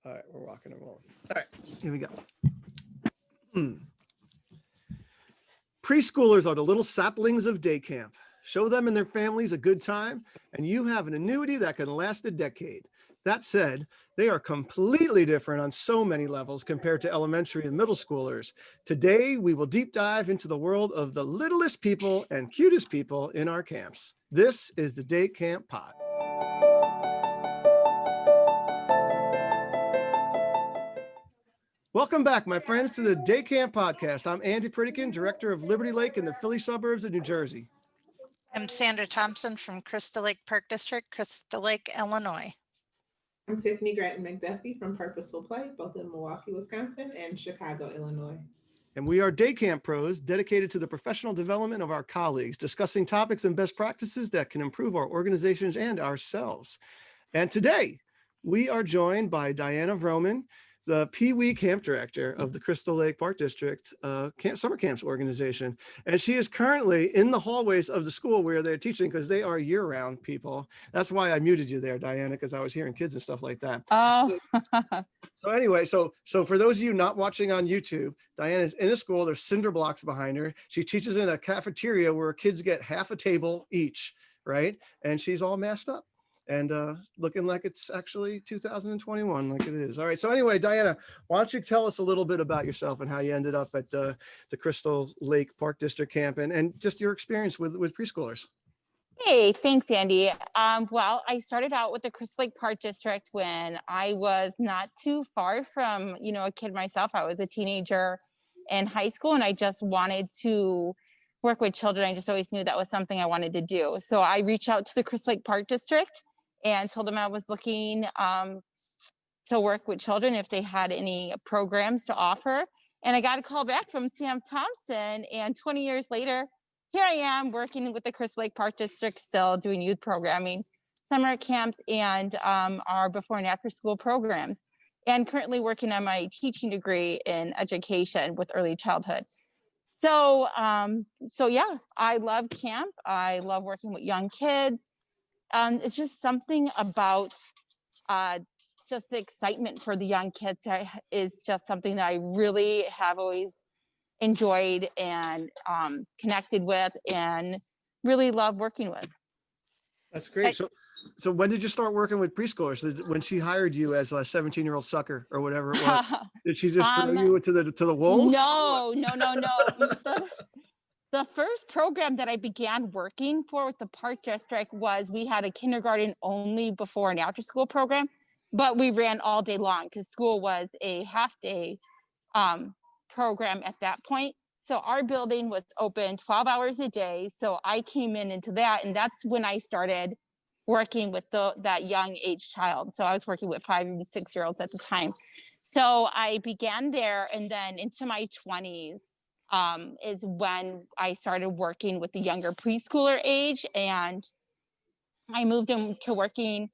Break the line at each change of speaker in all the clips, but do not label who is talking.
All right, we're rocking and rolling. All right, here we go. Preschoolers are the little saplings of day camp. Show them and their families a good time, and you have an annuity that can last a decade. That said, they are completely different on so many levels compared to elementary and middle schoolers. Today, we will deep dive into the world of the littlest people and cutest people in our camps. This is the Day Camp Pod. Welcome back, my friends, to the Day Camp Podcast. I'm Andy Pritikin, director of Liberty Lake in the Philly suburbs of New Jersey.
I'm Sandra Thompson from Crystal Lake Park District, Crystal Lake, Illinois.
I'm Tiffany Grattan McDuffie from Purposeful Play, both in Milwaukee, Wisconsin and Chicago, Illinois.
And we are Day Camp pros dedicated to the professional development of our colleagues, discussing topics and best practices that can improve our organizations and ourselves. And today we are joined by Diana Vroman, the Pee Wee Camp Director of the Crystal Lake Park District Summer Camps organization. And she is currently in the hallways of the school where they're teaching, because they are year-round people. That's why I muted you there, Diana, because I was hearing kids and stuff like that.
Oh.
So anyway, so for those of you not watching on YouTube, Diana's in a school. There's cinder blocks behind her. She teaches in a cafeteria where kids get half a table each, right? And she's all masked up and looking like it's actually 2021, like it is. All right. So anyway, Diana, why don't you tell us a little bit about yourself and how you ended up at the Crystal Lake Park District Camp and just your experience with preschoolers.
Hey, thanks, Andy. Well, I started out with the Crystal Lake Park District when I was not too far from, a kid myself. I was a teenager in high school, and I just wanted to work with children. I just always knew that was something I wanted to do. So I reached out to the Crystal Lake Park District and told them I was looking to work with children if they had any programs to offer. And I got a call back from Sam Thompson, and 20 years later, here I am working with the Crystal Lake Park District, still doing youth programming, summer camps, and our before and after school programs, and currently working on my teaching degree in education with early childhood. So yeah, I love camp. I love working with young kids. It's just something about just the excitement for the young kids is just something that I really have always enjoyed and connected with and really love working with.
That's great. So when did you start working with preschoolers? When she hired you as a 17-year-old sucker or whatever it was, did she just throw you to the wolves?
No. The first program that I began working for with the Park District was, we had a kindergarten only before and after school program, but we ran all day long because school was a half day program at that point. So our building was open 12 hours a day. So I came into that, and that's when I started working with that young age child. So I was working with 5 and 6-year-olds at the time. So I began there, and then into my 20s is when I started working with the younger preschooler age, and I moved into working.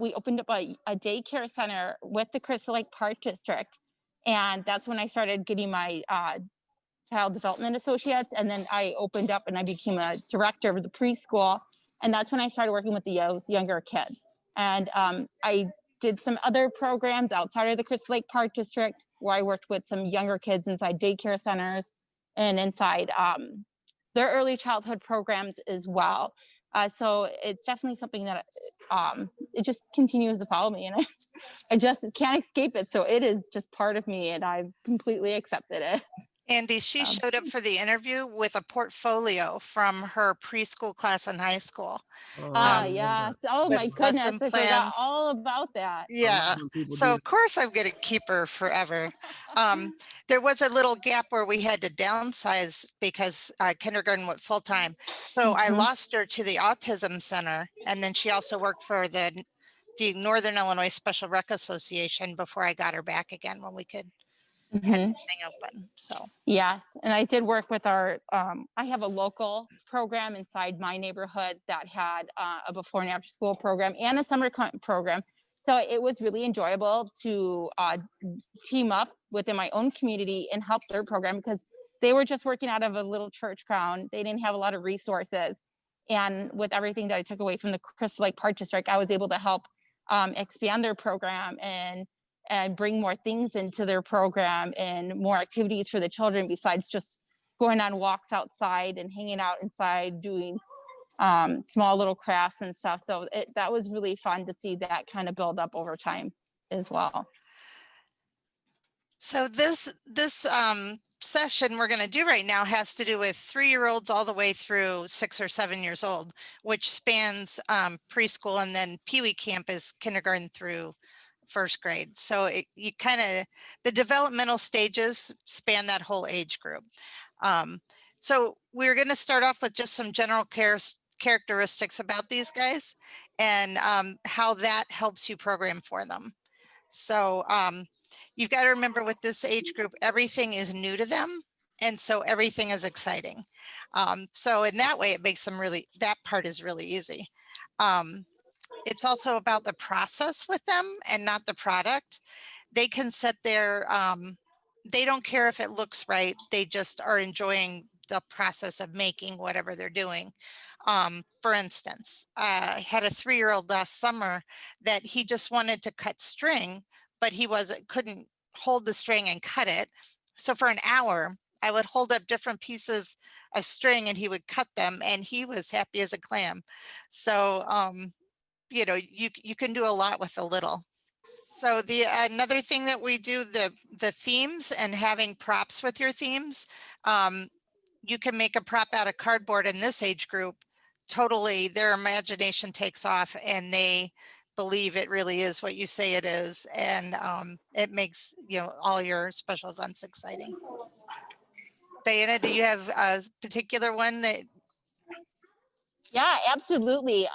We opened up a daycare center with the Crystal Lake Park District, and that's when I started getting my child development associates, and then I opened up and I became a director of the preschool, and that's when I started working with the younger kids. And I did some other programs outside of the Crystal Lake Park District where I worked with some younger kids inside daycare centers and inside their early childhood programs as well. So it's definitely something that it just continues to follow me, and I just can't escape it. So it is just part of me, and I've completely accepted it.
Andy, she showed up for the interview with a portfolio from her preschool class in high school.
Yes. Oh my goodness. I forgot all about that.
Yeah. So of course I'm going to keep her forever. There was a little gap where we had to downsize because kindergarten went full time. So I lost her to the autism center. And then she also worked for the Northern Illinois Special Rec Association before I got her back again when we could had something open. So
yeah, and I did work with our I have a local program inside my neighborhood that had a before and after school program and a summer program. So it was really enjoyable to team up within my own community and help their program, because they were just working out of a little church ground. They didn't have a lot of resources, and with everything that I took away from the Crystal Lake Park District, I was able to help expand their program and and bring more things into their program and more activities for the children besides just going on walks outside and hanging out inside doing small little crafts and stuff. So that was really fun to see that kind of build up over time as well.
So this session we're going to do right now has to do with 3-year-olds all the way through 6 or 7 years old, which spans preschool, and then Pee Wee camp is kindergarten through 1st grade. So the developmental stages span that whole age group. So we're going to start off with just some general characteristics about these guys and how that helps you program for them. So you've got to remember with this age group, everything is new to them. And so everything is exciting. So in that way, it makes them that part is really easy. It's also about the process with them and not the product. They can sit there, they don't care if it looks right. They just are enjoying the process of making whatever they're doing. For instance, I had a 3-year-old last summer that he just wanted to cut string, but he couldn't hold the string and cut it. So for an hour, I would hold up different pieces of string and he would cut them, and he was happy as a clam. So, you can do a lot with a little. So another thing that we do, the themes and having props with your themes. You can make a prop out of cardboard in this age group. Totally, their imagination takes off and they believe it really is what you say it is, and it makes all your special events exciting. Diana, do you have a particular one that?
Yeah, absolutely.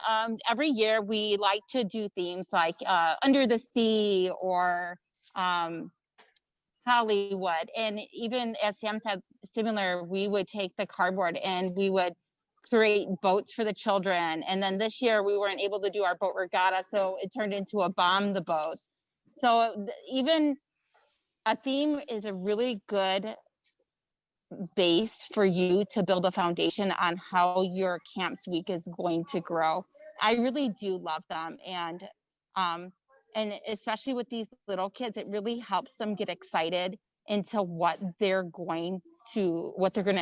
Every year we like to do themes like under the sea or Hollywood, and even as Sam said, similar, we would take the cardboard and we would create boats for the children. And then this year we weren't able to do our boat regatta, so it turned into a bomb the boats. So even a theme is a really good base for you to build a foundation on how your camps week is going to grow. I really do love them, and especially with these little kids, it really helps them get excited into what they're going to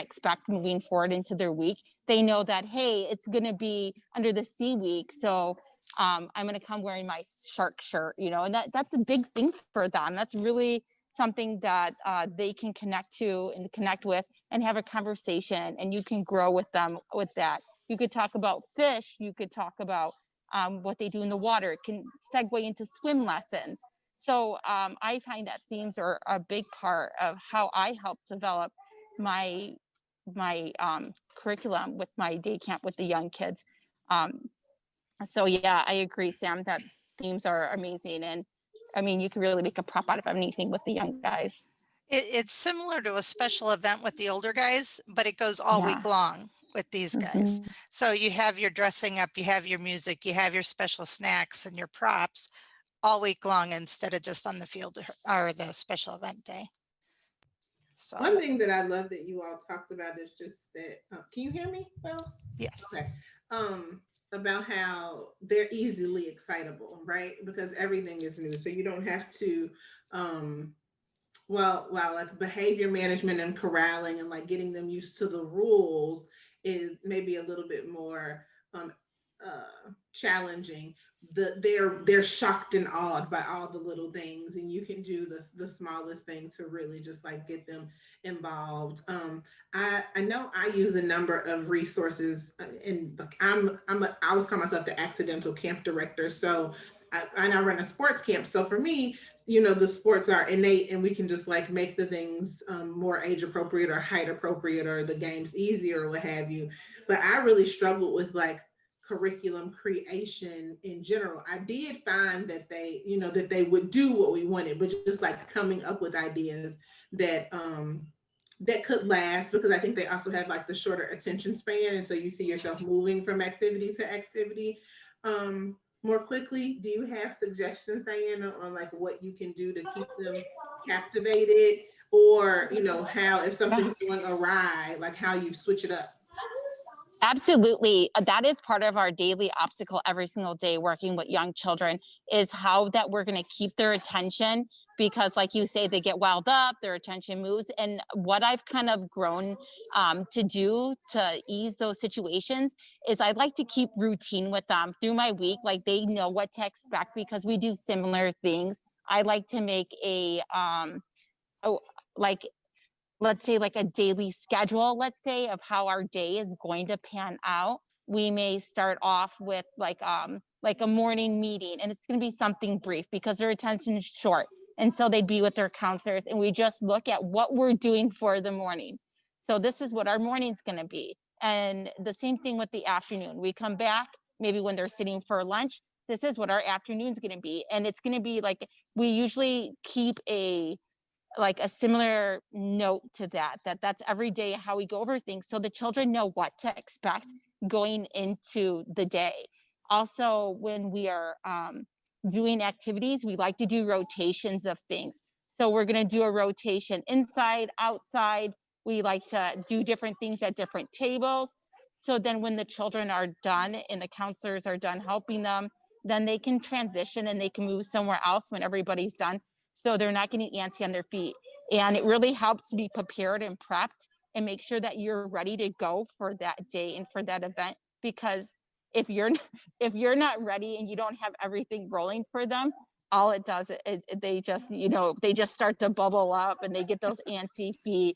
expect moving forward into their week. They know that, hey, it's going to be under the sea week, so I'm going to come wearing my shark shirt, and that's a big thing for them. That's really something that they can connect to and connect with and have a conversation, and you can grow with them with that. You could talk about fish, you could talk about what they do in the water. It can segue into swim lessons. So I find that themes are a big part of how I help develop my curriculum with my day camp with the young kids. So yeah, I agree, Sam, that themes are amazing. And I mean, you can really make a prop out of anything with the young guys.
It's similar to a special event with the older guys, but it goes all week long with these guys.
Mm-hmm.
So you have your dressing up, you have your music, you have your special snacks and your props all week long instead of just on the field or the special event day. So
one thing that I love that you all talked about is just that, can you hear me well?
Yes.
Okay. About how they're easily excitable, right? Because everything is new. So you don't have to, like behavior management and corralling and like getting them used to the rules is maybe a little bit more challenging. They're shocked and awed by all the little things, and you can do the smallest thing to really just like get them involved. I know I use a number of resources, and I always call myself the accidental camp director. So I run a sports camp. So for me, the sports are innate, and we can just like make the things more age appropriate or height appropriate, or the games easier or what have you. But I really struggled with like curriculum creation in general. I did find that they would do what we wanted, but just like coming up with ideas that that could last, because I think they also have like the shorter attention span, and so you see yourself moving from activity to activity more quickly. Do you have suggestions, Diana, on like what you can do to keep them captivated, or how if something's going awry, like how you switch it up?
Absolutely. That is part of our daily obstacle every single day working with young children, is how that we're going to keep their attention because like you say, they get wound up, their attention moves. And what I've kind of grown to do to ease those situations is I'd like to keep routine with them through my week. Like they know what to expect because we do similar things. I like to make like, let's say like a daily schedule, let's say, of how our day is going to pan out. We may start off with like a morning meeting, and it's going to be something brief because their attention is short. And so they'd be with their counselors, and we just look at what we're doing for the morning. So this is what our morning's going to be. And the same thing with the afternoon. We come back, maybe when they're sitting for lunch, this is what our afternoon's going to be. And it's going to be like, we usually keep a similar note to that's every day how we go over things, so the children know what to expect going into the day. Also, when we are doing activities, we like to do rotations of things. So we're going to do a rotation inside, outside. We like to do different things at different tables. So then when the children are done and the counselors are done helping them, then they can transition and they can move somewhere else when everybody's done. So they're not getting antsy on their feet. And it really helps to be prepared and prepped and make sure that you're ready to go for that day and for that event. Because if you're not ready and you don't have everything rolling for them, all it does, they just start to bubble up and they get those antsy feet.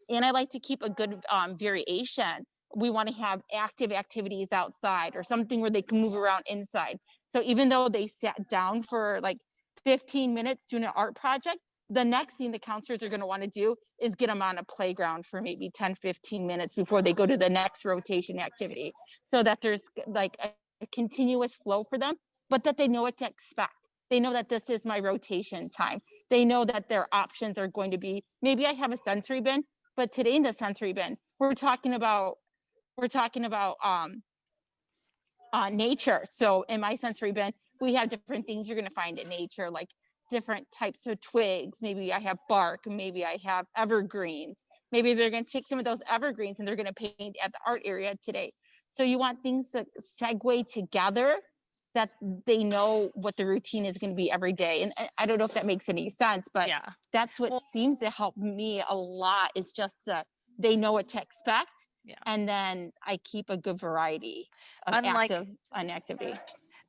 And I like to keep a good variation. We want to have active activities outside or something where they can move around inside. So even though they sat down for like 15 minutes doing an art project, the next thing the counselors are going to want to do is get them on a playground for maybe 10-15 minutes before they go to the next rotation activity, so that there's like a continuous flow for them, but that they know what to expect. They know that this is my rotation time. They know that their options are going to be, maybe I have a sensory bin, but today in the sensory bin, we're talking about nature. So in my sensory bin, we have different things you're going to find in nature, like different types of twigs. Maybe I have bark, maybe I have evergreens. Maybe they're going to take some of those evergreens and they're going to paint at the art area today. So you want things to segue together, that they know what the routine is going to be every day. And I don't know if that makes any sense, but
Yeah.
that's what seems to help me a lot, is just they know what to expect.
Yeah.
And then I keep a good variety of activity.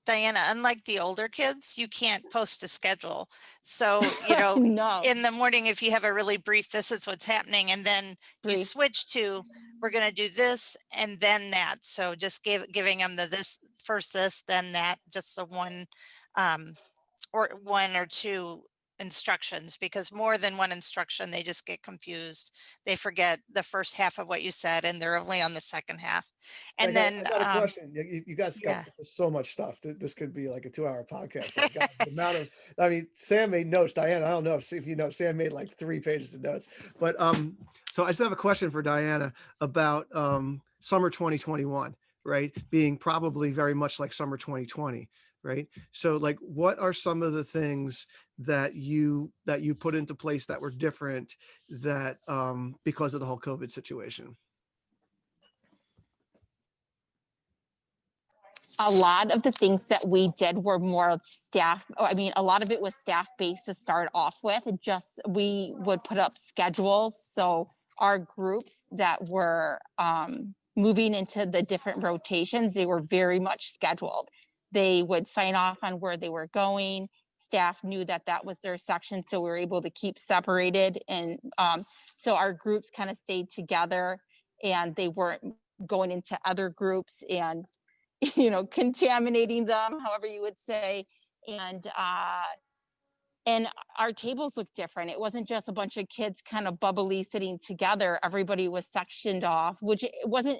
Diana, unlike the older kids, you can't post a schedule. So,
No.
in the morning, if you have a really brief, this is what's happening, and then you switch to, we're going to do this and then that. So just giving them this, then that, just the one or two instructions, because more than one instruction, they just get confused. They forget the first half of what you said and they're only on the second half. And
I got a question. You guys got so much stuff. This could be like a 2-hour podcast. Like, God, the amount of, Sam made notes. Diana, I don't know if you know, Sam made like 3 pages of notes. But so I just have a question for Diana about summer 2021, right? Being probably very much like summer 2020. Right. So like, what are some of the things that you put into place that were different that because of the whole COVID situation?
A lot of the things that we did were more staff. A lot of it was staff based to start off with. We would put up schedules. So our groups that were moving into the different rotations, they were very much scheduled. They would sign off on where they were going. Staff knew that was their section, so we were able to keep separated. And so our groups kind of stayed together, and they weren't going into other groups and, contaminating them, however you would say. And our tables looked different. It wasn't just a bunch of kids kind of bubbly sitting together. Everybody was sectioned off, which it wasn't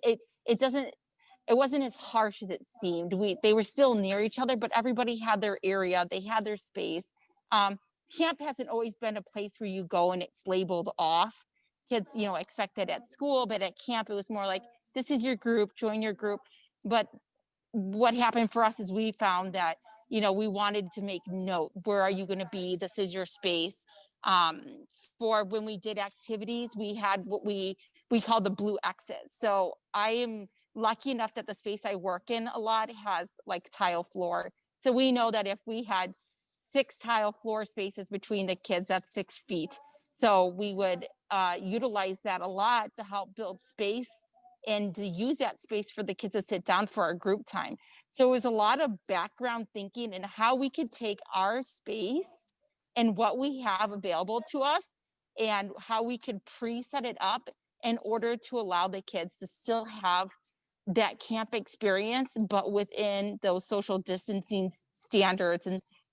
as harsh as it seemed. They were still near each other, but everybody had their area. They had their space. Camp hasn't always been a place where you go and it's labeled off. Kids, expect it at school, but at camp, it was more like, this is your group, join your group. But what happened for us is we found that, we wanted to make note, where are you going to be? This is your space. For when we did activities, we had what we call the blue X's. So I am lucky enough that the space I work in a lot has like tile floor. So we know that if we had 6 tile floor spaces between the kids. That's 6 feet. So we would utilize that a lot to help build space and to use that space for the kids to sit down for our group time. So it was a lot of background thinking and how we could take our space and what we have available to us and how we could pre-set it up in order to allow the kids to still have that camp experience, but within those social distancing standards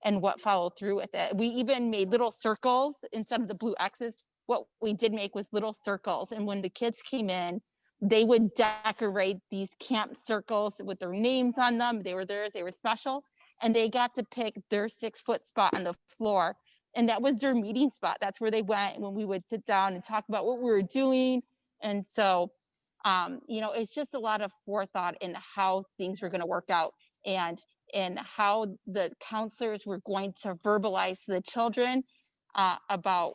and what followed through with it. We even made little circles instead of the blue X's. What we did make was little circles. And when the kids came in, they would decorate these camp circles with their names on them. They were theirs, they were special. And they got to pick their 6-foot spot on the floor. And that was their meeting spot. That's where they went when we would sit down and talk about what we were doing. And so, it's just a lot of forethought in how things were going to work out and how the counselors were going to verbalize to the children about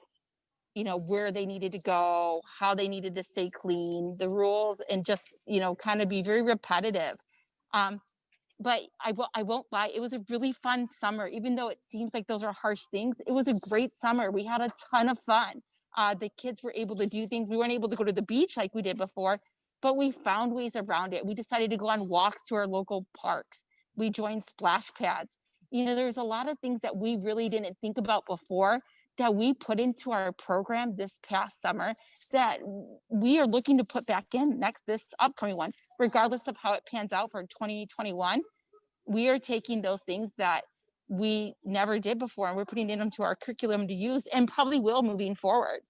where they needed to go, how they needed to stay clean, the rules, and just kind of be very repetitive. But I won't lie, it was a really fun summer. Even though it seems like those are harsh things, it was a great summer. We had a ton of fun. The kids were able to do things. We weren't able to go to the beach like we did before, but we found ways around it. We decided to go on walks to our local parks. We joined splash pads. There's a lot of things that we really didn't think about before that we put into our program this past summer that we are looking to put back in this upcoming one, regardless of how it pans out for 2021. We are taking those things that we never did before and we're putting it into our curriculum to use and probably will moving forward.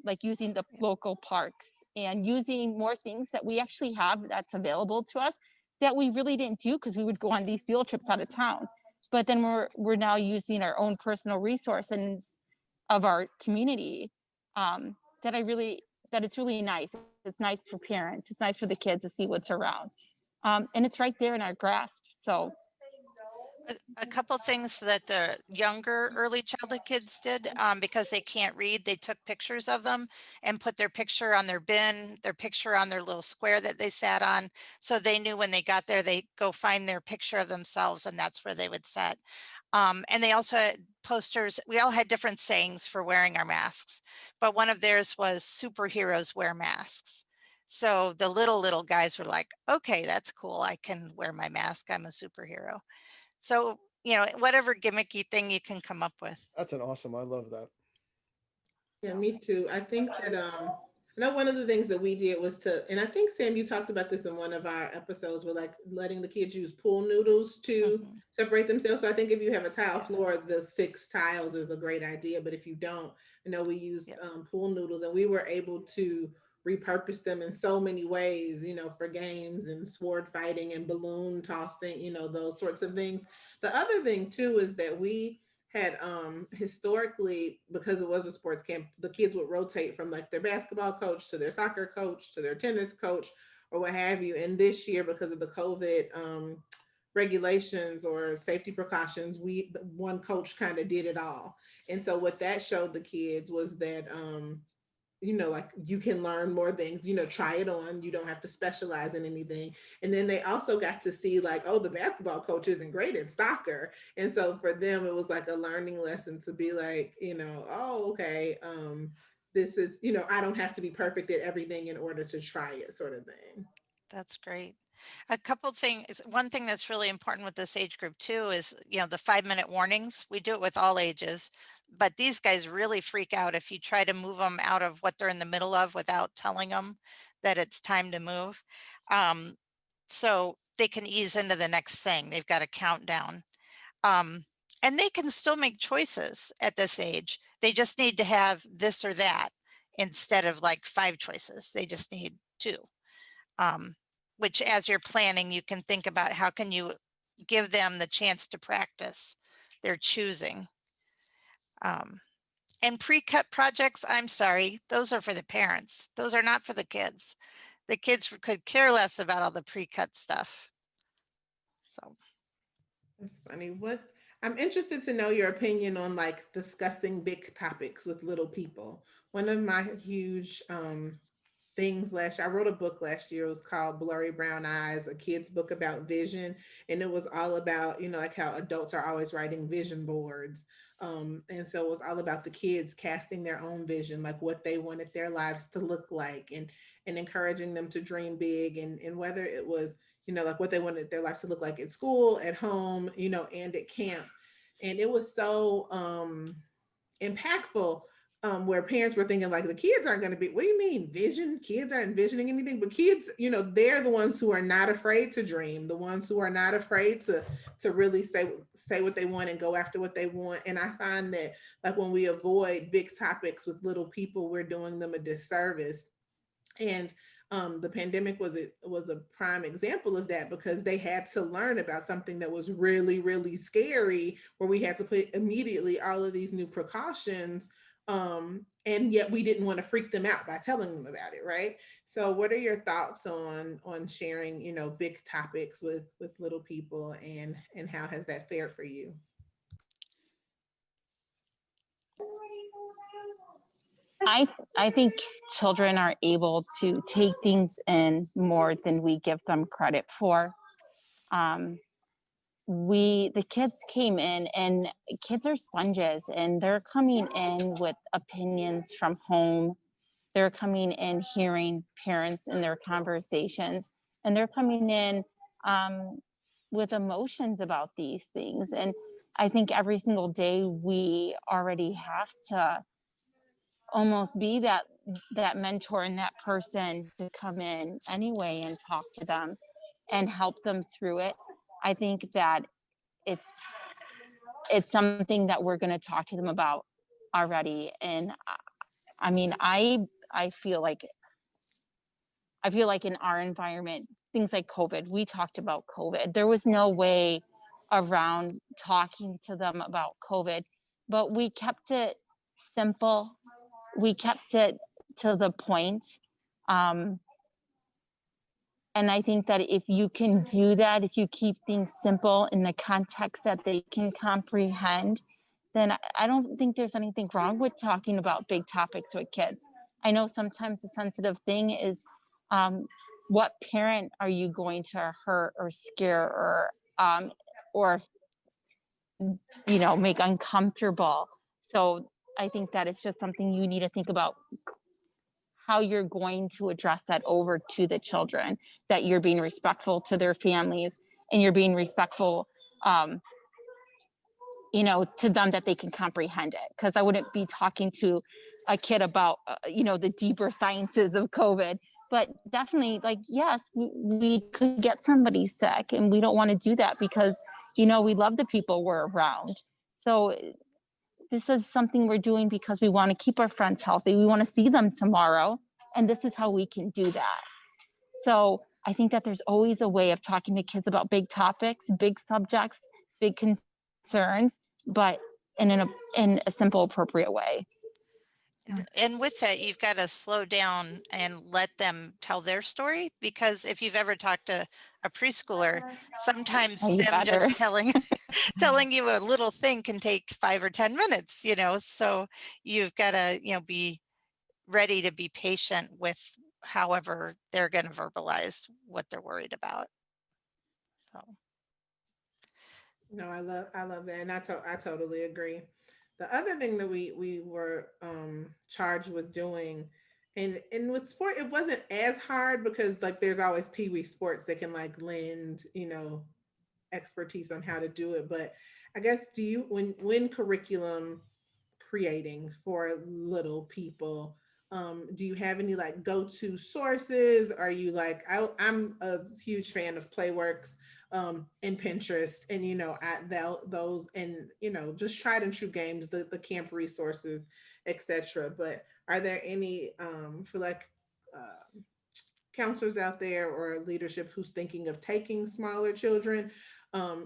Like using the local parks and using more things that we actually have that's available to us that we really didn't do because we would go on these field trips out of town. But then we're now using our own personal resource and of our community that it's really nice. It's nice for parents. It's nice for the kids to see what's around. And it's right there in our grasp. So
A couple things that the younger early childhood kids did, because they can't read, they took pictures of them and put their picture on their bin, their picture on their little square that they sat on. So they knew when they got there, they go find their picture of themselves and that's where they would set. And they also had posters. We all had different sayings for wearing our masks, but one of theirs was superheroes wear masks. So the little guys were like, okay, that's cool. I can wear my mask. I'm a superhero. So, whatever gimmicky thing you can come up with.
That's an awesome. I love that.
Yeah, me too. I think that I know one of the things that we did was and I think Sam, you talked about this in one of our episodes, where like letting the kids use pool noodles to separate themselves. So I think if you have a tile floor, the 6 tiles is a great idea. But if you don't, I know we used pool noodles and we were able to repurpose them in so many ways, for games and sword fighting and balloon tossing, those sorts of things. The other thing too is that we had historically, because it was a sports camp, the kids would rotate from like their basketball coach to their soccer coach to their tennis coach or what have you. And this year, because of the COVID regulations or safety precautions, one coach kind of did it all. And so what that showed the kids was that like you can learn more things, try it on. You don't have to specialize in anything. And then they also got to see like, oh, the basketball coach isn't great at soccer. And so for them, it was like a learning lesson to be like, oh, okay, this is, I don't have to be perfect at everything in order to try it, sort of thing.
That's great. A couple things. One thing that's really important with this age group too is, the 5-minute warnings. We do it with all ages, but these guys really freak out if you try to move them out of what they're in the middle of without telling them that it's time to move. So they can ease into the next thing. They've got a countdown. And they can still make choices at this age. They just need to have this or that instead of like 5 choices. They just need 2. Which as you're planning, you can think about how can you give them the chance to practice their choosing. And pre-cut projects, I'm sorry, those are for the parents. Those are not for the kids. The kids could care less about all the pre-cut stuff. So
that's funny. I'm interested to know your opinion on like discussing big topics with little people. One of my huge things last year. I wrote a book last year. It was called Blurry Brown Eyes, a kid's book about vision. And it was all about, like how adults are always writing vision boards. And so it was all about the kids casting their own vision, like what they wanted their lives to look like, and encouraging them to dream big, and whether it was, like what they wanted their lives to look like at school, at home, and at camp. And it was so impactful, where parents were thinking like the kids aren't going to be, what do you mean vision, kids aren't envisioning anything? But kids, they're the ones who are not afraid to dream, the ones who are not afraid to really say what they want and go after what they want. And I find that, like, when we avoid big topics with little people, we're doing them a disservice. And the pandemic was a prime example of that, because they had to learn about something that was really, really scary, where we had to put immediately all of these new precautions. And yet we didn't want to freak them out by telling them about it, right? So what are your thoughts on sharing, big topics with little people, and how has that fared for you?
I think children are able to take things in more than we give them credit for. The kids came in, and kids are sponges, and they're coming in with opinions from home. They're coming in hearing parents in their conversations, and they're coming in with emotions about these things. And I think every single day we already have to almost be that mentor and that person to come in anyway and talk to them and help them through it. I think that it's something that we're going to talk to them about already. And I mean, I feel like in our environment, things like COVID, we talked about COVID. There was no way around talking to them about COVID, but we kept it simple. We kept it to the point. And I think that if you can do that, if you keep things simple in the context that they can comprehend, then I don't think there's anything wrong with talking about big topics with kids. I know sometimes the sensitive thing is, what parent are you going to hurt or scare or make uncomfortable? So I think that it's just something you need to think about, how you're going to address that over to the children, that you're being respectful to their families, and you're being respectful, to them, that they can comprehend it. Because I wouldn't be talking to a kid about, the deeper sciences of COVID, but definitely, like, yes, we could get somebody sick, and we don't want to do that, because, we love the people we're around. So this is something we're doing because we want to keep our friends healthy. We want to see them tomorrow. And this is how we can do that. So I think that there's always a way of talking to kids about big topics, big subjects, big concerns, but in a simple, appropriate way.
And with that, you've got to slow down and let them tell their story, because if you've ever talked to a preschooler, sometimes them just telling you a little thing can take 5 or 10 minutes, so you've got to, be ready to be patient with however they're going to verbalize what they're worried about. So.
No, I love that, and I totally agree. The other thing that we were charged with doing, and with sport, it wasn't as hard, because like there's always Pee-wee sports that can like lend expertise on how to do it. But I guess, do you, when curriculum creating for little people, do you have any like go-to sources? Are you like, I'm a huge fan of Playworks and Pinterest, and those, and just tried and true games, the camp resources, etc. But are there any for like counselors out there, or leadership who's thinking of taking smaller children,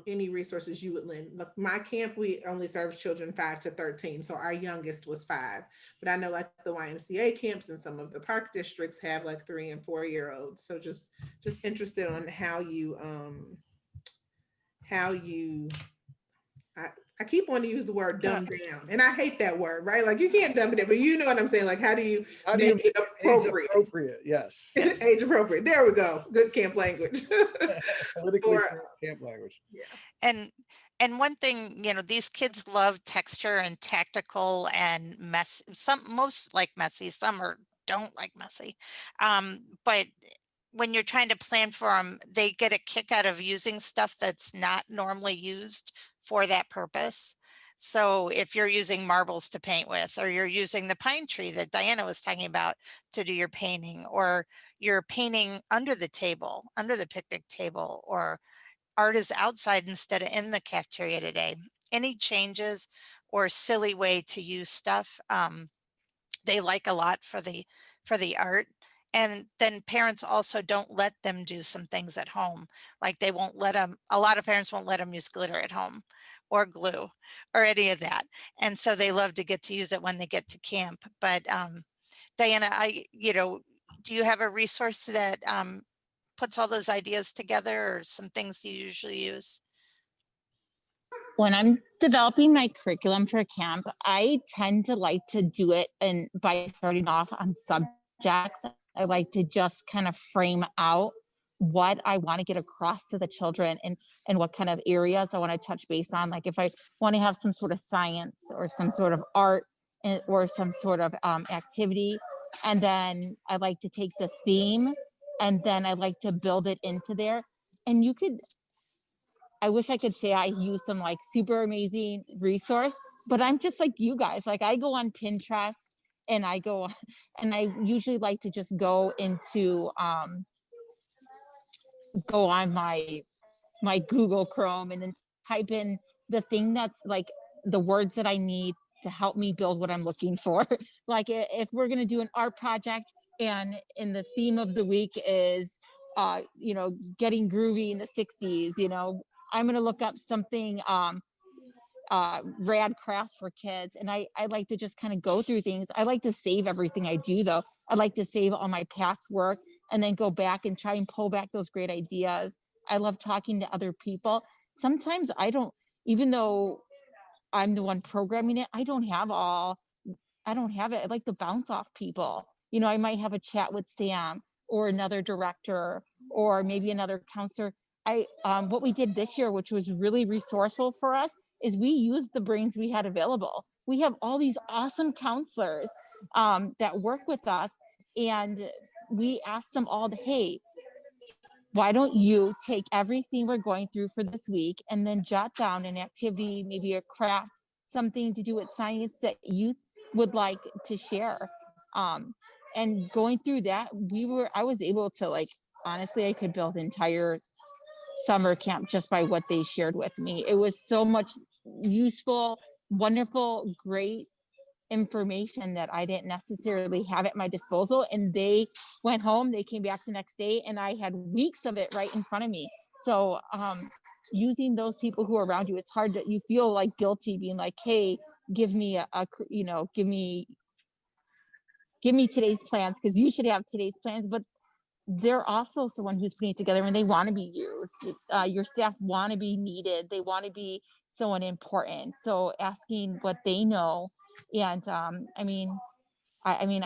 any resources you would lend? Like my camp, we only serve children 5 to 13, so our youngest was 5. But I know like the YMCA camps and some of the park districts have like 3 and 4-year-olds. So just interested on how you I keep wanting to use the word dumb down, and I hate that word, right? Like you can't dumb it down, but you know what I'm saying. Like how do you make it
age
appropriate?
appropriate? Yes.
Yes.
Age appropriate. There we go. Good camp language.
Politically
Or-
correct camp language.
yeah.
And one thing, these kids love texture and tactical and mess. Most like messy, some don't like messy. But when you're trying to plan for them, they get a kick out of using stuff that's not normally used for that purpose. So if you're using marbles to paint with, or you're using the pine tree that Diana was talking about to do your painting, or you're painting under the table, under the picnic table, or art is outside instead of in the cafeteria today. Any changes or silly way to use stuff, they like a lot for the art. And then parents also don't let them do some things at home. Like they won't let them, a lot of parents won't let them use glitter at home or glue or any of that. And so they love to get to use it when they get to camp. But Diana, do you have a resource that puts all those ideas together, or some things you usually use?
When I'm developing my curriculum for camp, I tend to like to do it and by starting off on subjects. I like to just kind of frame out what I want to get across to the children and what kind of areas I want to touch base on. Like if I want to have some sort of science or some sort of art or some sort of activity. And then I like to take the theme and then I like to build it into there. And I wish I could say I use some like super amazing resource, but I'm just like you guys. Like I go on Pinterest and I usually like to just go on my Google Chrome and then type in the thing that's like the words that I need to help me build what I'm looking for. Like if we're going to do an art project and the theme of the week is getting groovy in the 60s, I'm going to look up something rad crafts for kids. And I like to just kind of go through things. I like to save everything I do though. I like to save all my past work and then go back and try and pull back those great ideas. I love talking to other people. Sometimes even though I'm the one programming it, I don't have it. I like to bounce off people. I might have a chat with Sam or another director or maybe another counselor. What we did this year, which was really resourceful for us, is we used the brains we had available. We have all these awesome counselors that work with us, and we asked them all hey, why don't you take everything we're going through for this week and then jot down an activity, maybe a craft, something to do with science that you would like to share. And going through that, I was able to honestly, I could build an entire summer camp just by what they shared with me. It was so much useful, wonderful, great information that I didn't necessarily have at my disposal. And they went home, they came back the next day, and I had weeks of it right in front of me. So using those people who are around you, it's hard you feel like guilty being like, hey, give me give me today's plans because you should have today's plans. But they're also someone who's putting it together and they want to be used. Your staff want to be needed. They want to be someone important. So asking what they know. And I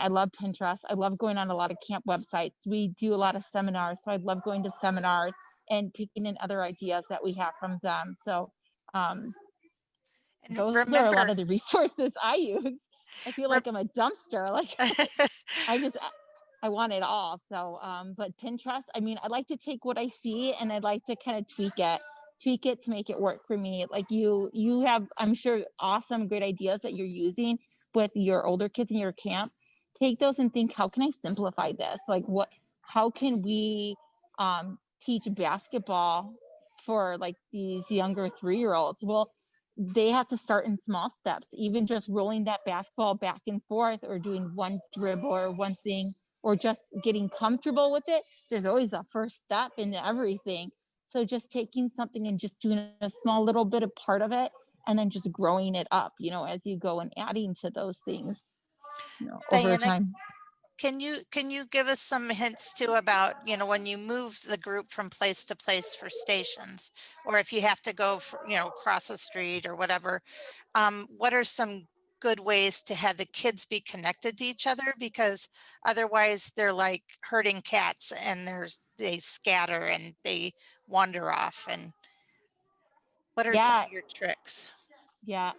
love Pinterest. I love going on a lot of camp websites. We do a lot of seminars. So I love going to seminars and picking in other ideas that we have from them. So those are a lot of the resources I use. I feel like I'm a dumpster. Like I want it all. So, but Pinterest, I like to take what I see and I'd like to kind of tweak it to make it work for me. Like you have, I'm sure, awesome, great ideas that you're using with your older kids in your camp. Take those and think, how can I simplify this? Like how can we teach basketball for like these younger 3-year-olds? Well, they have to start in small steps, even just rolling that basketball back and forth or doing one dribble or one thing, or just getting comfortable with it. There's always a first step in everything. So just taking something and just doing a small little bit of part of it and then just growing it up, as you go and adding to those things over
Diana,
time.
Can you give us some hints too about, when you move the group from place to place for stations, or if you have to go for, across the street or whatever, what are some good ways to have the kids be connected to each other? Because otherwise they're like herding cats and they scatter and they wander off. And what are some
Yeah,
of your tricks?
yeah.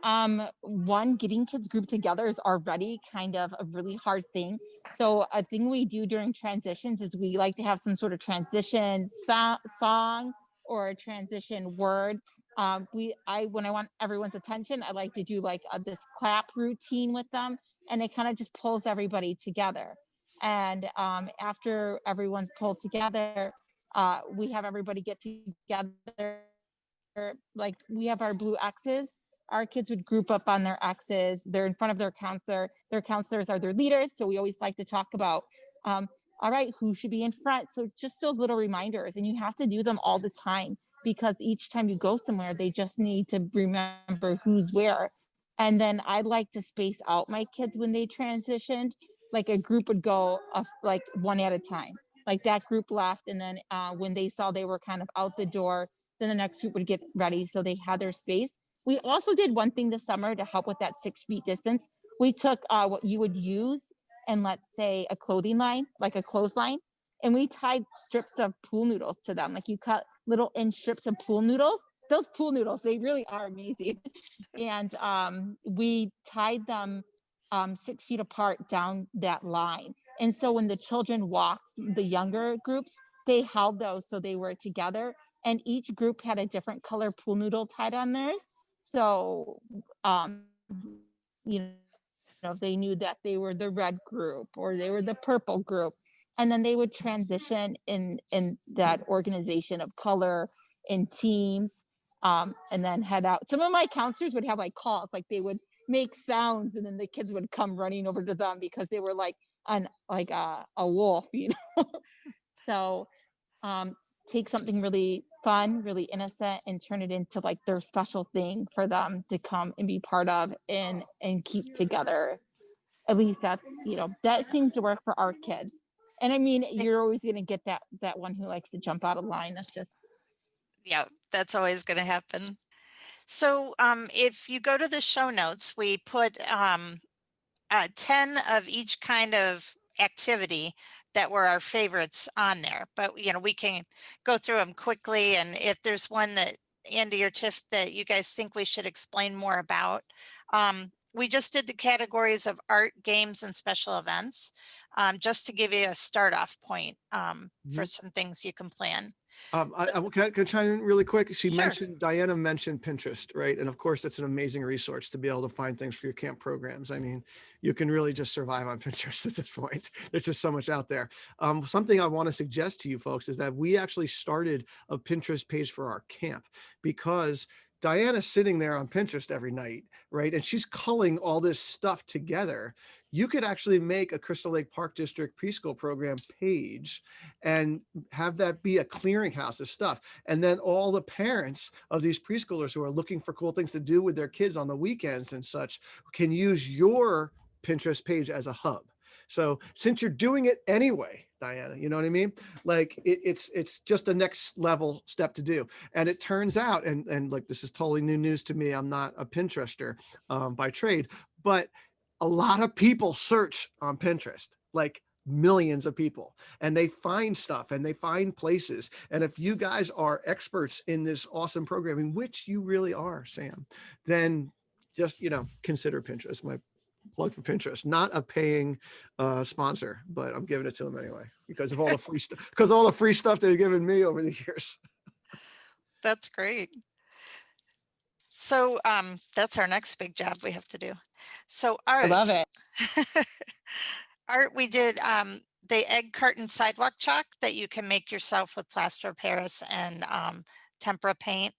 One, getting kids grouped together is already kind of a really hard thing. So a thing we do during transitions is we like to have some sort of transition song or a transition word. When I want everyone's attention, I like to do like this clap routine with them, and it kind of just pulls everybody together. And after everyone's pulled together, we have everybody get together, like we have our blue X's. Our kids would group up on their X's. They're in front of their counselor. Their counselors are their leaders. So we always like to talk about, all right, who should be in front? So just those little reminders. And you have to do them all the time, because each time you go somewhere, they just need to remember who's where. And then I like to space out my kids when they transitioned. Like a group would go like one at a time. Like that group left. And then when they saw they were kind of out the door, then the next group would get ready so they had their space. We also did one thing this summer to help with that 6 feet distance. We took what you would use and, let's say, a clothing line, like a clothesline, and we tied strips of pool noodles to them. Like you cut little inch strips of pool noodles. Those pool noodles, they really are amazing. And we tied them 6 feet apart down that line. And so when the children walked, the younger groups, they held those so they were together, and each group had a different color pool noodle tied on theirs. So, um, you they knew that they were the red group or they were the purple group. And then they would transition in that organization of color in teams, and then head out. Some of my counselors would have like calls, like they would make sounds, and then the kids would come running over to them because they were like a wolf, So um, take something really fun, really innocent, and turn it into like their special thing for them to come and be part of and keep together. At least that seems to work for our kids. And I mean, you're always going to get that one who likes to jump out of line. That's just
Yeah, that's always going to happen. So if you go to the show notes, we put 10 of each kind of activity that were our favorites on there. But, we can go through them quickly. And if there's one that Andy or Tiff that you guys think we should explain more about, we just did the categories of art, games, and special events, just to give you a start off point for some things you can plan.
Can I chime in really quick?
Sure.
Diana mentioned Pinterest, right? And of course, that's an amazing resource to be able to find things for your camp programs. I mean, you can really just survive on Pinterest at this point. There's just so much out there. Something I want to suggest to you folks is that we actually started a Pinterest page for our camp, because Diana's sitting there on Pinterest every night, right? And she's culling all this stuff together. You could actually make a Crystal Lake Park District preschool program page and have that be a clearinghouse of stuff. And then all the parents of these preschoolers who are looking for cool things to do with their kids on the weekends and such can use your Pinterest page as a hub. So since you're doing it anyway, Diana, you know what I mean? Like it's just a next level step to do. And it turns out, and like, this is totally new news to me. I'm not a Pinterester by trade, but a lot of people search on Pinterest, like millions of people, and they find stuff and they find places. And if you guys are experts in this awesome programming, which you really are, Sam, then just, consider Pinterest. My plug for Pinterest, not a paying sponsor, but I'm giving it to them anyway because of all the free stuff, they've given me over the years.
That's great. So that's our next big job we have to do. So art.
I love it.
Art, we did the egg carton sidewalk chalk that you can make yourself with plaster of Paris and tempera paint.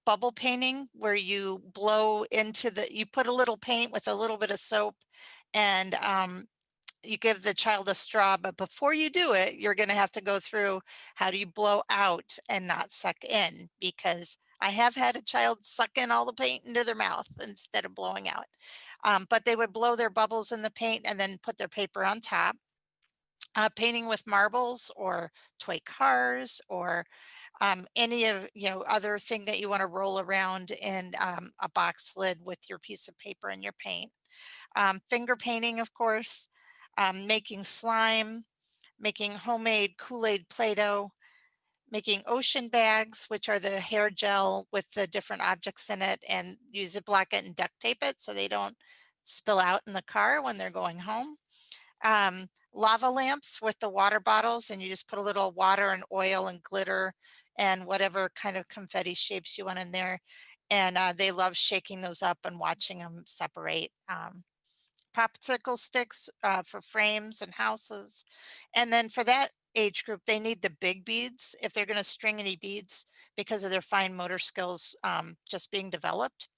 Bubble painting, where you blow into you put a little paint with a little bit of soap, and you give the child a straw, but before you do it, you're going to have to go through how do you blow out and not suck in, because I have had a child suck in all the paint into their mouth instead of blowing out. But they would blow their bubbles in the paint and then put their paper on top. Painting with marbles or toy cars or any of, other thing that you want to roll around in a box lid with your piece of paper and your paint. Finger painting, of course, making slime, making homemade Kool-Aid Play-Doh, making ocean bags, which are the hair gel with the different objects in it, and you Ziploc it and duct tape it so they don't spill out in the car when they're going home. Lava lamps with the water bottles, and you just put a little water and oil and glitter and whatever kind of confetti shapes you want in there. And they love shaking those up and watching them separate. Popsicle sticks for frames and houses. And then for that age group, they need the big beads if they're going to string any beads because of their fine motor skills just being developed.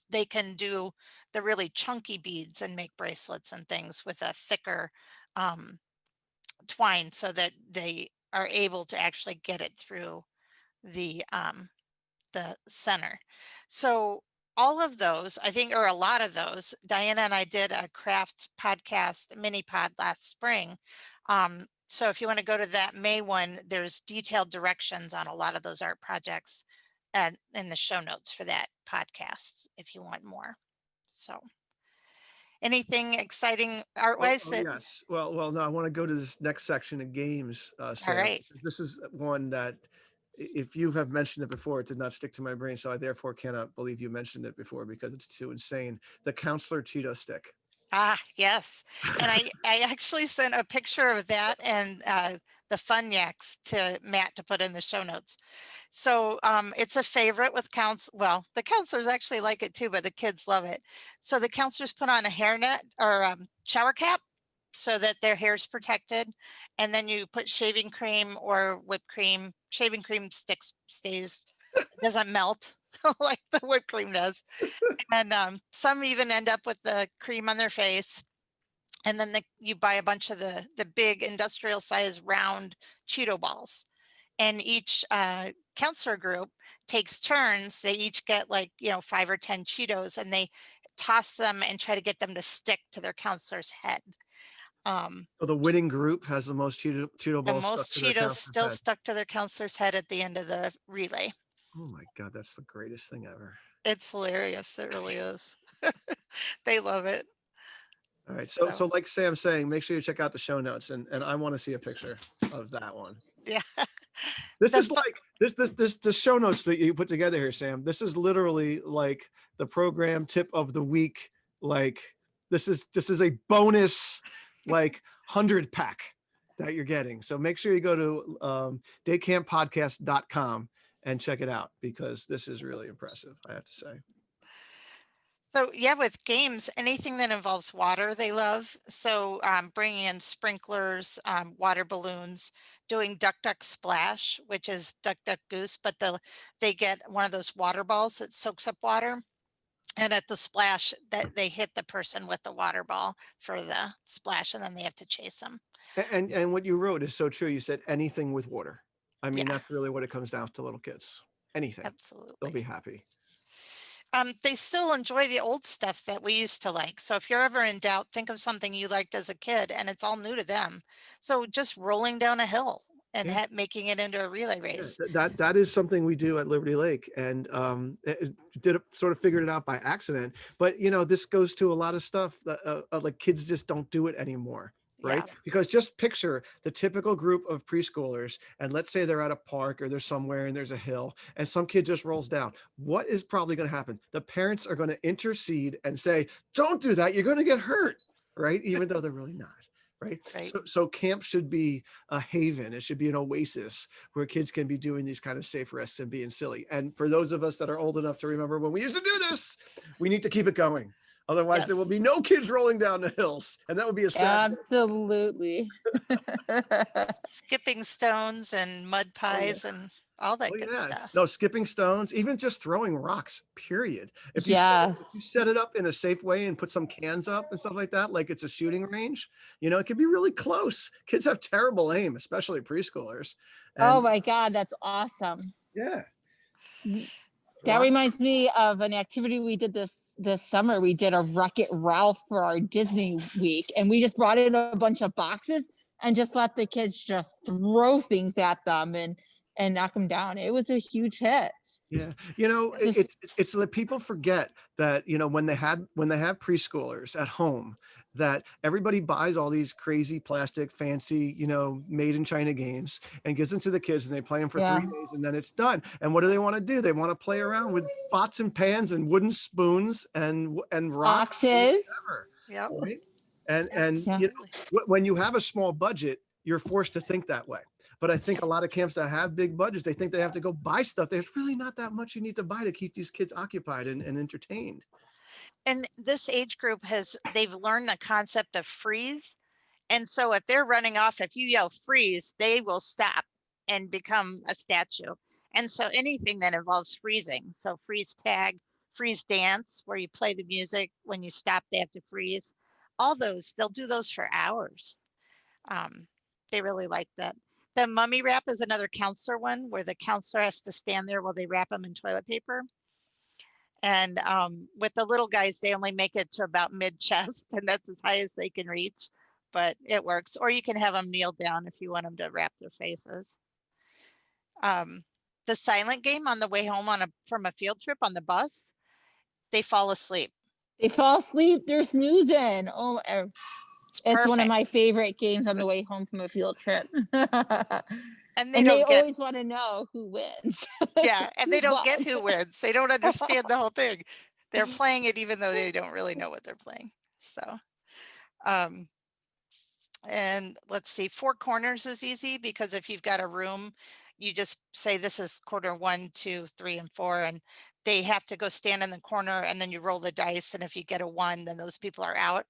They can do the really chunky beads and make bracelets and things with a thicker twine so that they are able to actually get it through the center. So all of those, I think, or a lot of those, Diana and I did a craft podcast, mini pod last spring. So if you want to go to that May one, there's detailed directions on a lot of those art projects and in the show notes for that podcast if you want more. So anything exciting art wise?
Yes. Well, no, I want to go to this next section of games. Sam.
All right.
This is one that if you have mentioned it before, it did not stick to my brain. So I therefore cannot believe you mentioned it before because it's too insane. The Counselor Cheeto Stick.
Ah, yes. And I actually sent a picture of that and the Fun Yaks to Matt to put in the show notes. So it's a favorite with well, the counselors actually like it too, but the kids love it. So the counselors put on a hairnet or shower cap so that their hair is protected. And then you put shaving cream or whipped cream. Shaving cream stays, doesn't melt like the whipped cream does. And some even end up with the cream on their face. And then you buy a bunch of the big industrial size round Cheeto balls. And each counselor group takes turns. They each get 5 or 10 Cheetos and they toss them and try to get them to stick to their counselor's head.
So the winning group has the most Cheeto balls.
The most Cheetos still stuck to their counselor's head at the end of the relay.
Oh my God, that's the greatest thing ever.
It's hilarious. It really is. They love it.
All right. So like Sam's saying, make sure you check out the show notes and I want to see a picture of that one.
Yeah.
This is like the show notes that you put together here, Sam. This is literally like the program tip of the week. Like this is a bonus 100 pack that you're getting. So make sure you go to daycamppodcast.com and check it out because this is really impressive, I have to say.
So yeah, with games, anything that involves water, they love. So bringing in sprinklers, water balloons, doing Duck Duck Splash, which is Duck Duck Goose, but they get one of those water balls that soaks up water. And at the splash, that they hit the person with the water ball for the splash, and then they have to chase them.
And what you wrote is so true. You said anything with water. I mean,
Yeah.
That's really what it comes down to little kids. Anything.
Absolutely.
They'll be happy.
They still enjoy the old stuff that we used to like. So if you're ever in doubt, think of something you liked as a kid and it's all new to them. So just rolling down a hill and making it into a relay race.
Yeah, that is something we do at Liberty Lake, and sort of figured it out by accident. But this goes to a lot of stuff that like kids just don't do it anymore. Right. Yeah. Because just picture the typical group of preschoolers, and let's say they're at a park or they're somewhere and there's a hill and some kid just rolls down. What is probably going to happen? The parents are going to intercede and say, don't do that. You're going to get hurt. Right. Even though they're really not. Right. So camp should be a haven. It should be an oasis where kids can be doing these kind of safe rests and being silly. And for those of us that are old enough to remember when we used to do this, we need to keep it going. Otherwise, there will be no kids rolling down the hills, and that would be a sad.
Absolutely.
Skipping stones and mud pies and all that good stuff.
No, skipping stones, even just throwing rocks, period. If you set it up in a safe way and put some cans up and stuff like that, like it's a shooting range, it can be really close. Kids have terrible aim, especially preschoolers.
Oh my God, that's awesome.
Yeah.
That
Rock-
reminds me of an activity we did this summer. We did a Wreck-It Ralph for our Disney week, and we just brought in a bunch of boxes and just let the kids just throw things at them and knock them down. It was a huge hit.
Yeah, you know, it's that people forget that, you know, when they have preschoolers at home, that everybody buys all these crazy plastic, fancy, you know, made in China games and gives them to the kids, and they play them for 3 days, and then it's done. And what do they want to do? They want to play around with pots and pans and wooden spoons and rocks,
Boxes.
Yep.
right? And
Yeah.
you know, when you have a small budget, you're forced to think that way. But I think a lot of camps that have big budgets, they think they have to go buy stuff. There's really not that much you need to buy to keep these kids occupied and entertained.
And this age group they've learned the concept of freeze. And so if they're running off, if you yell freeze, they will stop and become a statue. And so anything that involves freezing, so freeze tag, freeze dance, where you play the music, when you stop, they have to freeze. All those, they'll do those for hours. They really like that. The mummy wrap is another counselor one where the counselor has to stand there while they wrap them in toilet paper. And with the little guys, they only make it to about mid-chest, and that's as high as they can reach, but it works. Or you can have them kneel down if you want them to wrap their faces. The silent game on the way home from a field trip on the bus, they fall asleep.
They fall asleep, they're snoozing. Oh, it's one of my
Perfect.
favorite games on the way home from a field trip.
And
they always want to know who wins.
Yeah, and they don't get
But-
who wins. They don't understand the whole thing. They're playing it even though they don't really know what they're playing. So, and let's see, 4 corners is easy because if you've got a room, you just say this is corner 1, 2, 3, and 4, and they have to go stand in the corner, and then you roll the dice, and if you get a 1, then those people are out.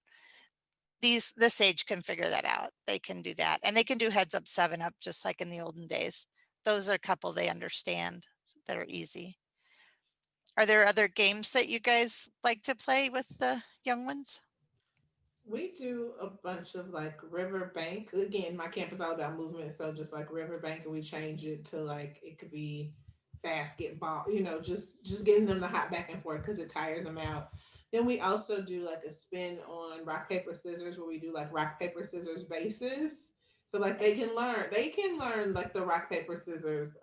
This age can figure that out. They can do that, and they can do heads up, 7 up, just like in the olden days. Those are a couple they understand that are easy. Are there other games that you guys like to play with the young ones?
We do a bunch of like riverbank. Again, my camp is all about movement, so just like riverbank, and we change it to like it could be basketball. You know, just getting them to hop back and forth because it tires them out. Then we also do like a spin on rock paper scissors, where we do like rock paper scissors bases. So like they can learn like the rock paper scissors.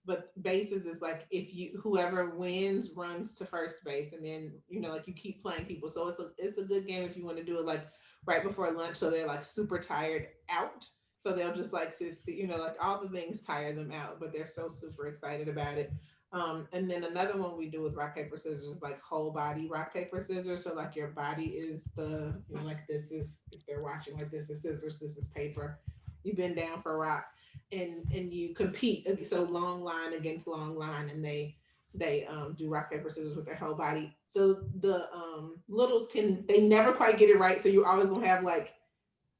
But bases is like if whoever wins runs to first base, and then you know like you keep playing people. So it's a good game if you want to do it like right before lunch, so they're like super tired out. So they'll just like sit, you know, like all the things tire them out, but they're so super excited about it. And then another one we do with rock paper scissors is like whole body rock paper scissors. So like your body is the, you know, like this is, if they're watching, like this is scissors, this is paper. You bend down for rock, and you compete. So long line against long line, and they do rock paper scissors with their whole body. The littles they never quite get it right. So you always gonna have like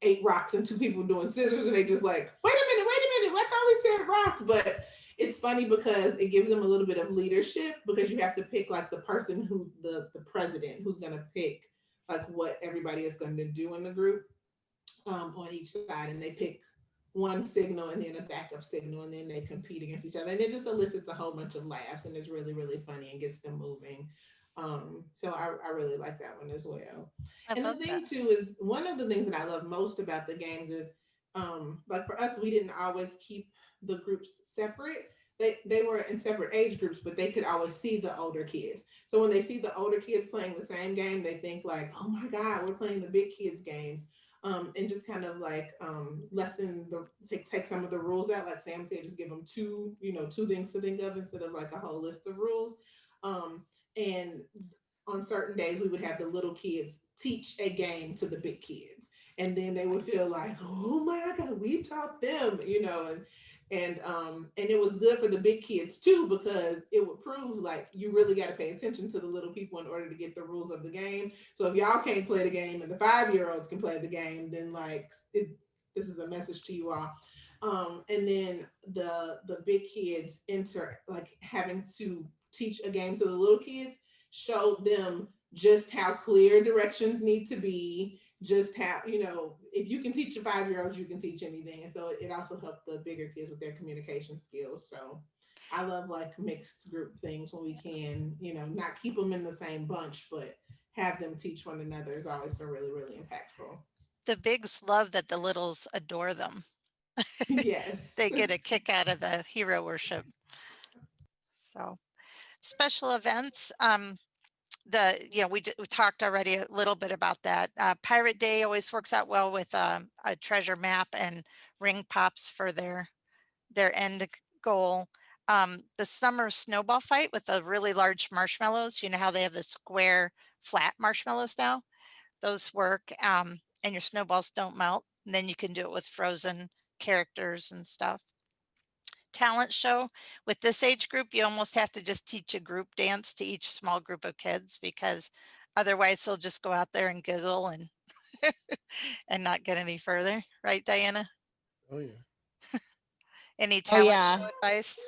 8 rocks and 2 people doing scissors, and they just like, wait a minute, I thought we said rock. But it's funny because it gives them a little bit of leadership, because you have to pick like the person who the president who's going to pick like what everybody is going to do in the group on each side, and they pick one signal and then a backup signal, and then they compete against each other, and it just elicits a whole bunch of laughs, and it's really, really funny and gets them moving. So I really like that one as well. And the thing too is, one of the things that I love most about the games is like for us, we didn't always keep the groups separate. They were in separate age groups, but they could always see the older kids. So when they see the older kids playing the same game, they think like, oh my God, we're playing the big kids games. And just kind of like take some of the rules out. Like Sam said, just give them 2 things to think of instead of like a whole list of rules. And on certain days, we would have the little kids teach a game to the big kids. And then they would feel like, oh my God, we taught them, you know, and it was good for the big kids too, because it would prove like you really got to pay attention to the little people in order to get the rules of the game. So if y'all can't play the game and the 5-year-olds can play the game, then like this is a message to you all. And then the big kids like having to teach a game to the little kids showed them just how clear directions need to be, just how, you know, if you can teach a 5-year-old, you can teach anything. And so it also helped the bigger kids with their communication skills. So I love like mixed group things when we can, not keep them in the same bunch, but have them teach one another has always been really, really impactful.
The bigs love that the littles adore them.
Yes.
They get a kick out of the hero worship. So special events, we talked already a little bit about that. Pirate Day always works out well with a treasure map and ring pops for their end goal. The summer snowball fight with the really large marshmallows. You know how they have the square flat marshmallows now? Those work, and your snowballs don't melt. And then you can do it with frozen characters and stuff. Talent show. With this age group, you almost have to just teach a group dance to each small group of kids, because otherwise they'll just go out there and giggle and and not get any further. Right, Diana?
Oh yeah.
Any
Oh
talent
yeah.
show advice?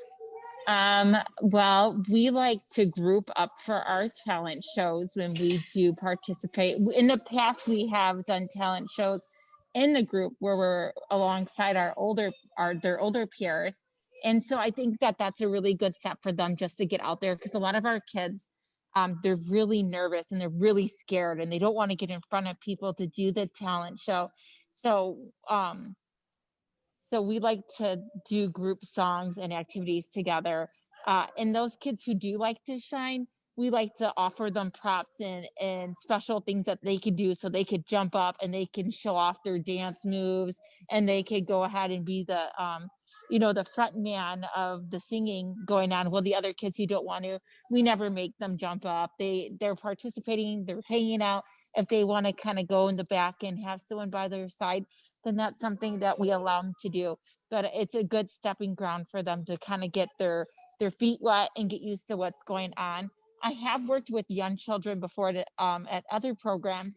Well, we like to group up for our talent shows when we do participate. In the past, we have done talent shows in the group where we're alongside their older peers. And so I think that that's a really good step for them just to get out there, because a lot of our kids, they're really nervous and they're really scared and they don't want to get in front of people to do the talent show. So, so we like to do group songs and activities together. And those kids who do like to shine, we like to offer them props and special things that they could do, so they could jump up and they can show off their dance moves, and they could go ahead and be the front man of the singing going on. Well, the other kids who don't want to, we never make them jump up. They're participating, they're hanging out. If they want to kind of go in the back and have someone by their side, then that's something that we allow them to do. But it's a good stepping ground for them to kind of get their feet wet and get used to what's going on. I have worked with young children before at other programs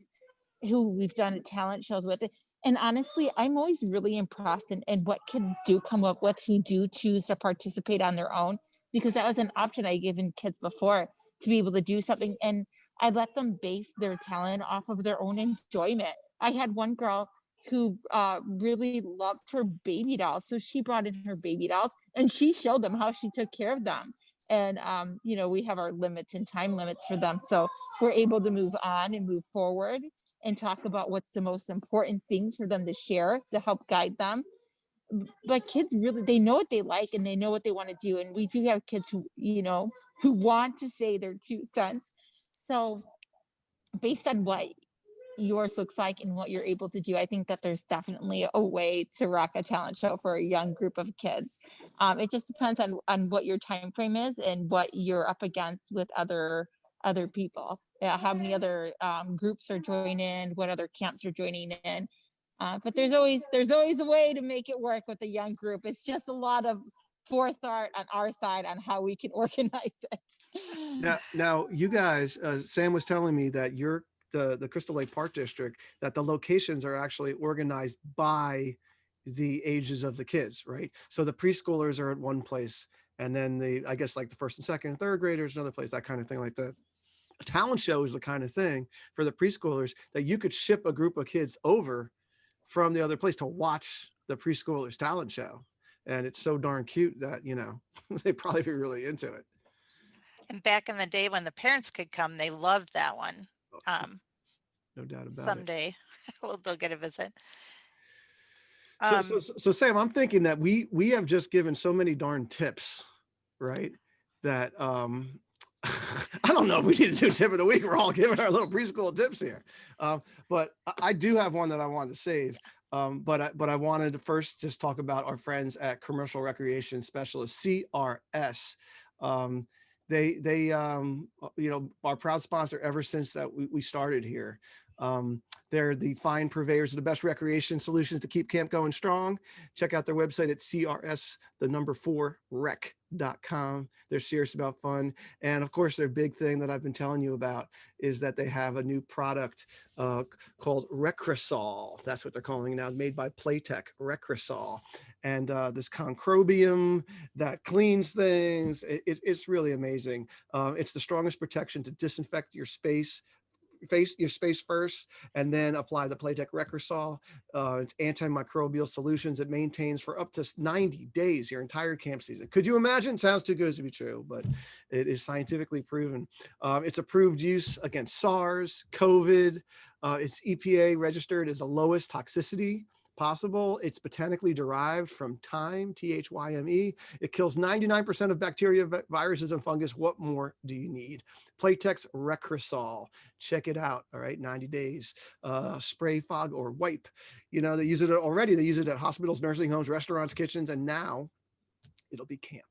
who we've done talent shows with. And honestly, I'm always really impressed in what kids do come up with who do choose to participate on their own, because that was an option I given kids before, to be able to do something. And I let them base their talent off of their own enjoyment. I had one girl who really loved her baby dolls. So she brought in her baby dolls and she showed them how she took care of them. And, we have our limits and time limits for them. So we're able to move on and move forward and talk about what's the most important things for them to share to help guide them. But kids really, they know what they like and they know what they want to do. And we do have kids who want to say their 2 cents. So based on what yours looks like and what you're able to do, I think that there's definitely a way to rock a talent show for a young group of kids. It just depends on what your time frame is and what you're up against with other people. Yeah, how many other groups are joining in, what other camps are joining in. But there's always a way to make it work with a young group. It's just a lot of forethought on our side on how we can organize it.
Now you guys, Sam was telling me that you're the Crystal Lake Park District, that the locations are actually organized by the ages of the kids, right? So the preschoolers are at one place, and then I guess like the first and second and third graders, another place, that kind of thing. Like the talent show is the kind of thing for the preschoolers that you could ship a group of kids over from the other place to watch the preschoolers talent show. And it's so darn cute that, they'd probably be really into it.
And back in the day when the parents could come, they loved that one.
No doubt about
Someday they'll get a visit.
it. So Sam, I'm thinking that we have just given so many darn tips, right? That I don't know if we need to do tip of the week. We're all giving our little preschool tips here. But I do have one that I wanted to save. But I wanted to first just talk about our friends at Commercial Recreation Specialists, CRS. They our proud sponsor ever since that we started here. They're the fine purveyors of the best recreation solutions to keep camp going strong. Check out their website at crs4rec.com. They're serious about fun. And of course, their big thing that I've been telling you about is that they have a new product called Recrisol. That's what they're calling it now, made by Playtech, Recrisol. And this concrobium that cleans things. It's really amazing. It's the strongest protection to disinfect your space your space first, and then apply the Playtech Recrosol. It's antimicrobial solutions. It maintains for up to 90 days your entire camp season. Could you imagine? Sounds too good to be true, but it is scientifically proven. It's approved use against SARS, COVID. It's EPA registered as the lowest toxicity possible. It's botanically derived from thyme, THYME. It kills 99% of bacteria, viruses, and fungus. What more do you need? Playtex Recrosol. Check it out. All right, 90 days. Spray, fog, or wipe. You know, they use it already. They use it at hospitals, nursing homes, restaurants, kitchens, and now it'll be camp.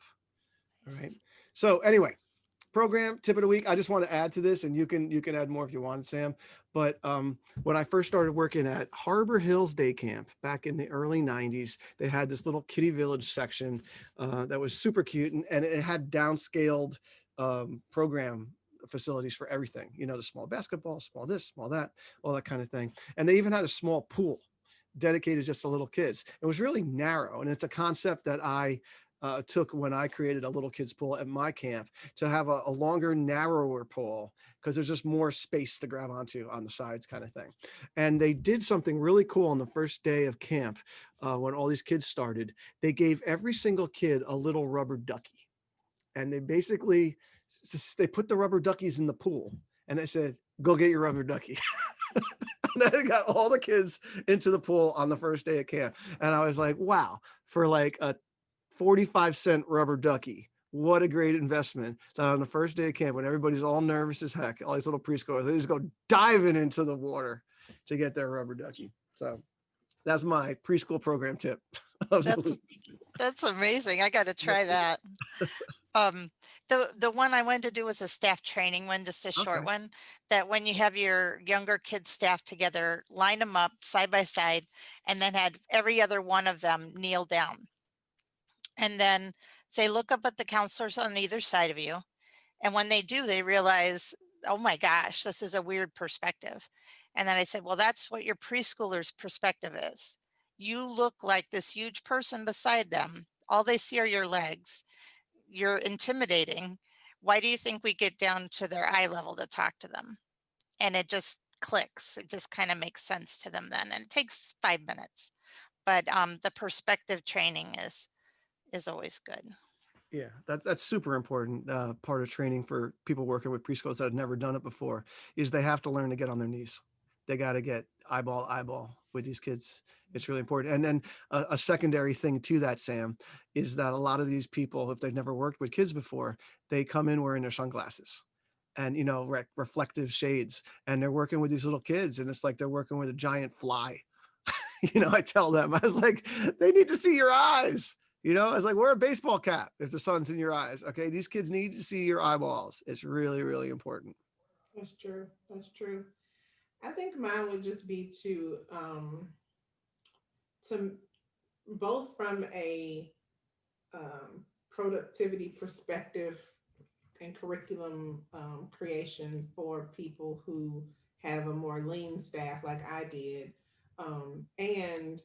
All right. So anyway, program tip of the week. I just want to add to this, and you can add more if you want, Sam. But when I first started working at Harbor Hills Day Camp back in the early 90s, they had this little kiddie village section that was super cute, and it had downscaled program facilities for everything. You know, the small basketball, small this, small that, all that kind of thing. And they even had a small pool dedicated just to little kids. It was really narrow, and it's a concept that I took when I created a little kids pool at my camp, to have a longer, narrower pool, because there's just more space to grab onto on the sides, kind of thing. And they did something really cool on the first day of camp when all these kids started. They gave every single kid a little rubber ducky, and they basically they put the rubber duckies in the pool, and they said, "Go get your rubber ducky." And I got all the kids into the pool on the first day of camp, and I was like, "Wow!" For like a 45-cent rubber ducky. What a great investment that on the first day of camp, when everybody's all nervous as heck, all these little preschoolers, they just go diving into the water to get their rubber ducky. So that's my preschool program tip.
That's amazing. I got to try that. The one I wanted to do was a staff training one, just a short one, that when you have your younger kids staff together, line them up side by side, and then had every other one of them kneel down. And then say, look up at the counselors on either side of you. And when they do, they realize, oh my gosh, this is a weird perspective. And then I said, well, that's what your preschooler's perspective is. You look like this huge person beside them. All they see are your legs. You're intimidating. Why do you think we get down to their eye level to talk to them? And it just clicks. It just kind of makes sense to them then. And it takes 5 minutes. But the perspective training is always good.
Yeah, that's super important. Part of training for people working with preschools that have never done it before is they have to learn to get on their knees. They got to get eyeball to eyeball with these kids. It's really important. And then a secondary thing to that, Sam, is that a lot of these people, if they've never worked with kids before, they come in wearing their sunglasses and, you know, reflective shades, and they're working with these little kids, and it's like they're working with a giant fly. You know, I tell them, I was like, they need to see your eyes. You know, it's like, wear a baseball cap if the sun's in your eyes. Okay. These kids need to see your eyeballs. It's really, really important.
That's true. That's true. I think mine would just be to both from a productivity perspective and curriculum creation for people who have a more lean staff like I did, and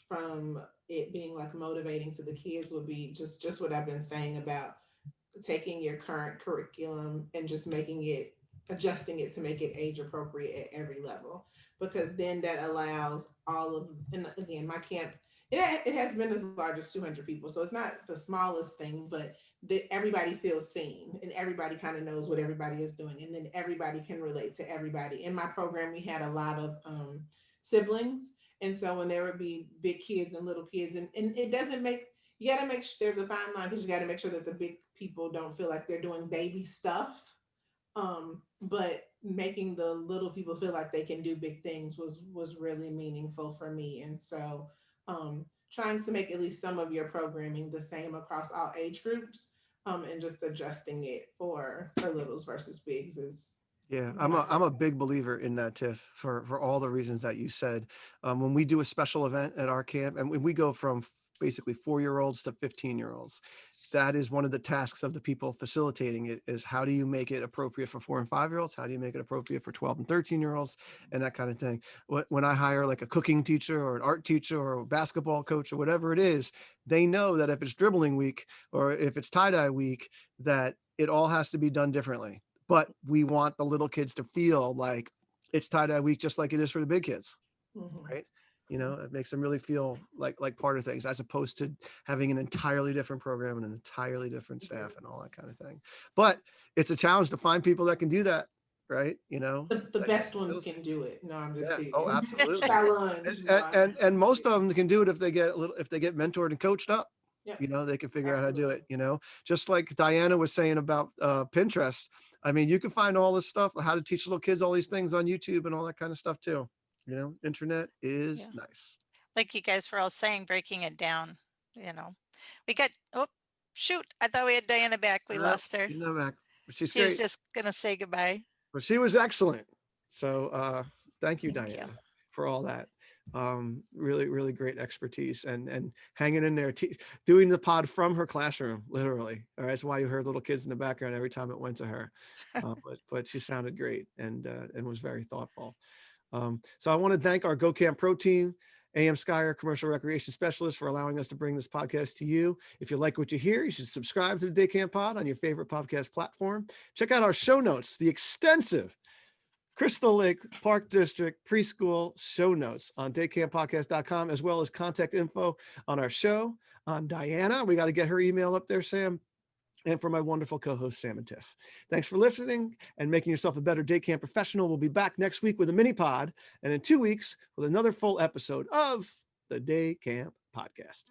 from it being like motivating to the kids would be just what I've been saying about taking your current curriculum and just adjusting it to make it age appropriate at every level, because then that allows all of, and again, my camp, it has been as large as 200 people, so it's not the smallest thing, but everybody feels seen and everybody kind of knows what everybody is doing, and then everybody can relate to everybody. In my program, we had a lot of siblings, and so when there would be big kids and little kids, and it doesn't make, you got to make sure there's a fine line, because you got to make sure that the big people don't feel like they're doing baby stuff, but making the little people feel like they can do big things was really meaningful for me. And so trying to make at least some of your programming the same across all age groups, and just adjusting it for littles versus bigs is.
Yeah, I'm a big believer in that, Tiff, for all the reasons that you said. When we do a special event at our camp, and when we go from basically 4-year-olds to 15-year-olds, that is one of the tasks of the people facilitating it, is how do you make it appropriate for 4 and 5-year-olds? How do you make it appropriate for 12 and 13-year-olds, and that kind of thing. When I hire like a cooking teacher or an art teacher or a basketball coach or whatever it is, they know that if it's dribbling week or if it's tie-dye week, that it all has to be done differently. But we want the little kids to feel like it's tie-dye week just like it is for the big kids,
Mhm.
right? You know, it makes them really feel like part of things, as opposed to having an entirely different program and an entirely different staff and all that kind of thing. But it's a challenge to find people that can do that, right? You know,
The best ones can do it. No, I'm just
yeah.
kidding.
Oh, absolutely.
Challenge.
And most of them can do it if they get mentored and coached up.
Yep.
You know, they can figure out how to do it.
Absolutely.
You know, just like Diana was saying about Pinterest. I mean, you can find all this stuff, how to teach little kids all these things on YouTube and all that kind of stuff too. You know, internet is
Yeah.
nice.
Like you guys were all saying, breaking it down, you know. We got, oh, shoot, I thought we had Diana back. We lost her.
You know, Mac, she's
She was
great,
just gonna say goodbye.
but she was excellent. So thank you,
Thank you.
Diana, for all that. Really, really great expertise and hanging in there, doing the pod from her classroom, literally. All right, that's why you heard little kids in the background every time it went to her. But she sounded great and was very thoughtful. So I want to thank our Go Camp Pro team, AM Skyer, commercial recreation specialist, for allowing us to bring this podcast to you. If you like what you hear, you should subscribe to the Day Camp Pod on your favorite podcast platform. Check out our show notes, the extensive Crystal Lake Park District preschool show notes on daycamppodcast.com, as well as contact info on our show, on Diana. We got to get her email up there, Sam. And for my wonderful co-host, Sam and Tiff. Thanks for listening and making yourself a better day camp professional. We'll be back next week with a mini pod, and in 2 weeks with another full episode of the Day Camp Podcast.